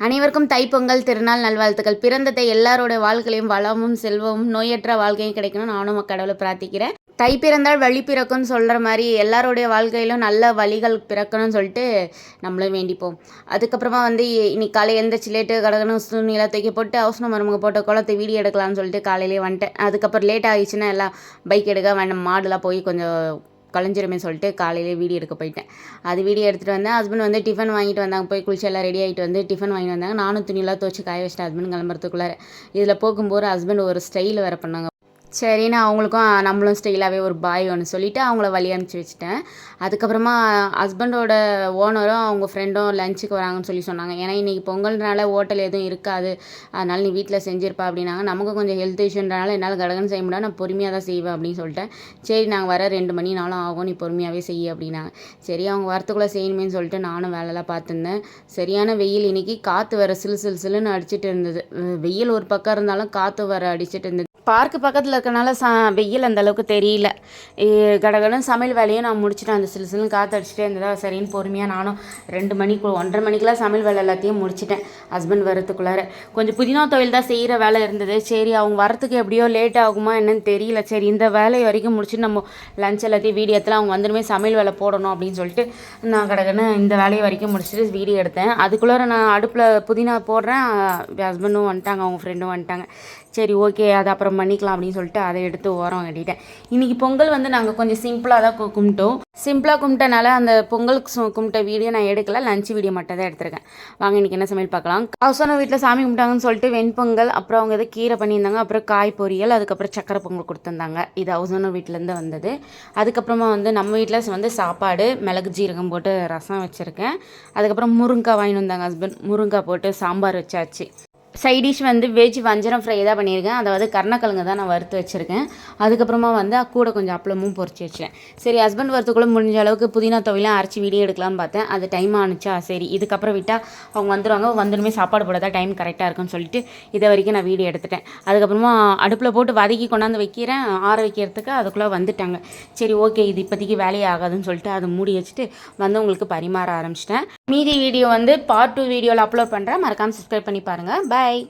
அனைவருக்கும் தைப்பொங்கல் திருநாள் நல்வாழ்த்துக்கள். பிறந்த எல்லாரோட வாழ்க்கையிலும் வளமும் செல்வமும் நோயற்ற வாழ்க்கையும் கிடைக்கணும் நானும் கடவுளை பிரார்த்திக்கிறேன். தை பிறந்தால் வழி பிறக்கும்னு சொல்கிற மாதிரி எல்லாருடைய வாழ்க்கையிலும் நல்ல வழிகள் பிறக்கணும்னு சொல்லிட்டு நம்மளும் வேண்டிப்போம். அதுக்கப்புறமா இன்னைக்கு காலை எழுந்திரிச்சு லேட்டு கடகணும் துணியெல்லாம் தூக்கி போட்டு அவசரம் மருமக போட்ட குளத்தை வீடியோ எடுக்கலாம்னு சொல்லிட்டு காலையிலே வந்துட்டேன். அதுக்கப்புறம் லேட் ஆகிடுச்சுன்னா எல்லாம் பைக் எடுக்க வேண்டாம், மாடுலாம் போய் கொஞ்சம் கலைஞ்சிருமே சொல்லிட்டு காலையிலே வீடியோ எடுக்க போயிட்டேன். அது வீடியோ எடுத்துகிட்டு வந்தேன். ஹஸ்பண்ட் டிஃபன் வாங்கிட்டு வந்தாங்க. போய் குளிச்சு எல்லாம் ரெடி ஆகிட்டு டிஃபன் வாங்கிட்டு வந்தாங்க. நானும் துணியெல்லாம் துவச்சி காய வச்சிட்டேன் ஹஸ்பண்ட் கிளம்புறதுக்குள்ளார. இதில் போகும்போது ஹஸ்பண்ட் ஒரு ஸ்டைல் வேறு பண்ணாங்க. சரின்னு அவங்களுக்கும் நம்மளும் ஸ்டைலாகவே ஒரு பாய் ஒன்று சொல்லிவிட்டு அவங்கள வழி அனுப்பிச்சி வச்சுட்டேன். அதுக்கப்புறமா ஹஸ்பண்டோட ஓனரும் அவங்க ஃப்ரெண்டும் லஞ்சுக்கு வராங்கன்னு சொன்னாங்க. ஏன்னா இன்றைக்கி பொங்கல்னால ஹோட்டல் எதுவும் இருக்காது, அதனால் நீ வீட்டில் செஞ்சிருப்பா அப்படின்னாங்க. நமக்கு கொஞ்சம் ஹெல்த் இஷ்யூன்றனால என்னால் கடகன்னு செய்ய முடியாது, நான் பொறுமையாக தான் செய்வேன் அப்படின்னு சொல்லிட்டேன். சரி நாங்கள் வர 2 மணி நாளும் ஆகும், நீ பொறுமையாகவே செய்ய அப்படின்னாங்க. சரி அவங்க வரத்துக்குள்ளே செய்யணுமேன்னு சொல்லிட்டு நானும் வேலைலாம் பார்த்துருந்தேன். சரியான வெயில் இன்றைக்கி, காற்று வர சிலுன்னு அடிச்சிட்டு இருந்தது. வெயில் ஒரு பக்கம் இருந்தாலும் காற்று வர அடிச்சிட்டு இருந்தது. பார்க்கு பக்கத்தில் இருக்கனால வெயில் அந்தளவுக்கு தெரியல. கடகடன்னு சமையல் வேலையும் நான் முடிச்சுட்டேன். அந்த சிலுன்னு காற்று அடிச்சுட்டே இருந்ததா சரின்னு பொறுமையாக நானும் 2 மணிக்கு 1:30 மணிக்கெலாம் சமையல் வேலை எல்லாத்தையும் முடிச்சிட்டேன். ஹஸ்பண்ட் வரத்துக்குள்ளார கொஞ்சம் புதினா தொழில் தான் செய்கிற வேலை இருந்தது. சரி அவங்க வரத்துக்கு எப்படியோ லேட் ஆகுமா என்னன்னு தெரியல. சரி இந்த வேலையை வரைக்கும் முடிச்சுட்டு நம்ம லஞ்ச் எல்லாத்தையும் வீடியோ எடுத்துல அவங்க வந்துடுமே சமையல் வேலை போடணும் அப்படின்னு சொல்லிட்டு நான் கடகடன்னு இந்த வேலையை வரைக்கும் முடிச்சுட்டு வீடியோ எடுத்தேன். அதுக்குள்ளார நான் அடுப்பில் புதினா போடுறேன். ஹஸ்பண்டும் வந்துட்டாங்க, அவங்க ஃப்ரெண்டும் வந்துட்டாங்க. சரி ஓகே அது அப்புறம் பண்ணிக்கலாம் அப்படின்னு சொல்லிட்டு அதை எடுத்து ஓரம் கட்டிட்டேன். இன்றைக்கி பொங்கல் நாங்கள் கொஞ்சம் சிம்பிளாக தான் கும்பிட்டோம். சிம்பிளாக கும்பிட்டனால அந்த பொங்கலுக்கு கும்பிட்ட வீடியோ நான் எடுக்கல, லஞ்ச் வீடியோ மட்டும் தான் எடுத்திருக்கேன். வாங்க இன்றைக்கி என்ன சமையல் பார்க்கலாம். அவசரம் வீட்டில் சாமி கும்பிட்டாங்கன்னு சொல்லிட்டு வெண்பொங்கல், அப்புறம் அவங்க கீரை பண்ணியிருந்தாங்க, அப்புறம் காய் பொரியல், அதுக்கப்புறம் சக்கரை பொங்கல் கொடுத்துருந்தாங்க. இது அவசரம் வீட்டிலேருந்து வந்தது. அதுக்கப்புறமா நம்ம வீட்டில் சாப்பாடு மிளகு ஜீரகம் போட்டு ரசம் வச்சுருக்கேன். அதுக்கப்புறம் முருங்காய் வாங்கிட்டு வந்தாங்க ஹஸ்பண்ட், முருங்காய் போட்டு சாம்பார் வச்சாச்சு. சைடிஷ் வெஜ் வஞ்சரம் ஃப்ரை தான் பண்ணியிருக்கேன். அதாவது கருணக்கிழங்கு தான் நான் வறுத்து வச்சுருக்கேன். அதுக்கப்புறமா கூட கொஞ்சம் அப்பளமும் பொரிச்சு வச்சேன். சரி ஹஸ்பண்ட் வரத்துக்குள்ளே முடிஞ்ச அளவுக்கு புதினா துவையெல்லாம் அரைச்சி வீடியோ எடுக்கலாம்னு பார்த்தேன். அது டைம் ஆனிச்சா, சரி இதுக்கப்புறம் விட்டால் அவங்க வந்துடுவாங்க, வந்துடுமே சாப்பாடு போட தான் டைம் கரெக்டாக இருக்குன்னு சொல்லிட்டு இதை வரைக்கும் நான் வீடியோ எடுத்துட்டேன். அதுக்கப்புறமா அடுப்பில் போட்டு வதக்கி கொண்டாந்து வைக்கிறேன், ஆற வைக்கிறதுக்கு அதுக்குள்ளே வந்துட்டாங்க. சரி ஓகே இது இப்போதைக்கு வேலையே ஆகாதுன்னு சொல்லிட்டு அதை மூடி வச்சுட்டு உங்களுக்கு பரிமாற ஆரம்பிச்சிட்டேன். மீதி வீடியோ பார்ட் 2 வீடியோவில் அப்லோட் பண்ணுறேன். மறக்காமல் சப்ஸ்கிரைப் பண்ணி பாருங்கள். பாய்.